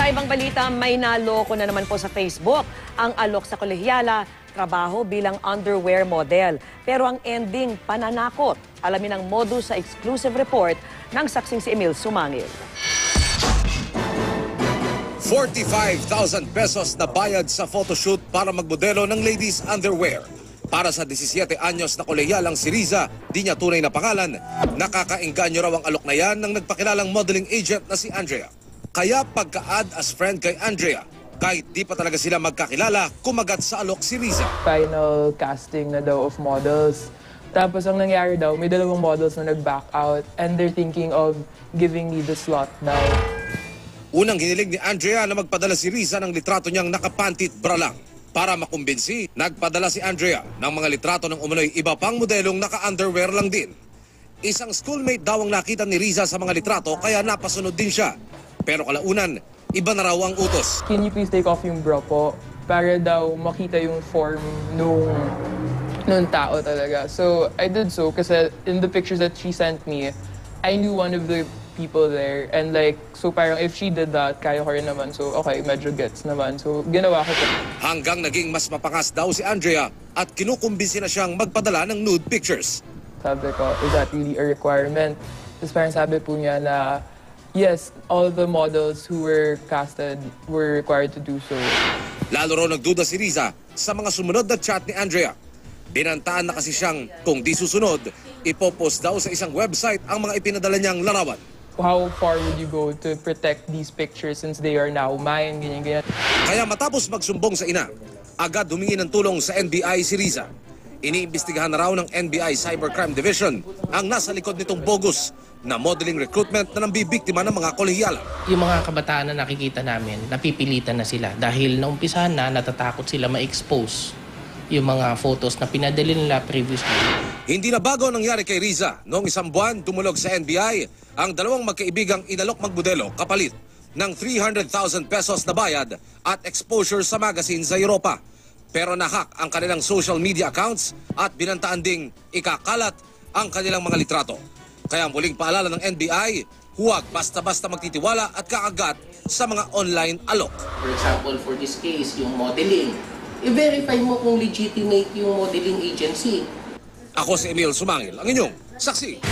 Sa ibang balita, may naloko na naman po sa Facebook. Ang alok sa kolehiyala, trabaho bilang underwear model. Pero ang ending, pananakot. Alamin ang modus sa exclusive report ng saksing si Emil Sumangil. 45,000 pesos na bayad sa photoshoot para magmodelo ng ladies underwear. Para sa 17 anyos na kolehiyalang si Riza, di niya tunay na pangalan, nakakaengganyo raw ang alok na yan ng nagpakilalang modeling agent na si Andrea. Kaya pagka-add as friend kay Andrea, kahit di pa talaga sila magkakilala, kumagat sa alok si Riza. Final casting na daw of models. Tapos ang nangyari daw, may dalawang models na nag-back out and they're thinking of giving me the slot now. Unang hiniling ni Andrea na magpadala si Riza ng litrato niyang nakapantit bra lang. Para makumbinsi, nagpadala si Andrea ng mga litrato ng umano'y iba pang modelong naka-underwear lang din. Isang schoolmate daw ang nakita ni Riza sa mga litrato kaya napasunod din siya. Pero kalaunan, iba na raw ang utos. Can you please take off yung bra po? Para daw makita yung form nung tao talaga. So I did so kasi in the pictures that she sent me, I knew one of the people there. And like, so parang if she did that, kaya ko rin naman. So okay, medyo gets naman. So ginawa ko po. Hanggang naging mas mapangas daw si Andrea at kinukumbinsi na siyang magpadala ng nude pictures. Sabi ko, is that really a requirement? Tapos parang sabi po niya na, yes, all the models who were casted were required to do so. Lalo raw nagduda si Riza sa mga sumunod na chat ni Andrea. Binantaan na kasi siyang kung di susunod, ipopost daw sa isang website ang mga ipinadala niyang larawan. How far would you go to protect these pictures since they are now mine, ganyan. Kaya matapos magsumbong sa ina, agad humingi ng tulong sa NBI si Riza. Iniimbestigahan na raw ng NBI Cybercrime Division ang nasa likod nitong bogus na modeling recruitment na nambibiktima ng mga kolehiyala. Yung mga kabataan na nakikita namin, napipilitan na sila dahil naumpisahan na natatakot sila ma-expose yung mga photos na pinadali nila previously. Hindi na bago nangyari kay Riza. Noong isang buwan, dumulog sa NBI ang dalawang magkaibigang inalok magmodelo kapalit ng 300,000 pesos na bayad at exposure sa magazine sa Europa. Pero nahack ang kanilang social media accounts at binantaan ding ikakalat ang kanilang mga litrato. Kaya muling paalala ng NBI, huwag basta-basta magtitiwala at kakagat sa mga online alok. For example, for this case, yung modeling, i-verify mo kung legitimate yung modeling agency. Ako si Emil Sumangil, ang inyong saksi.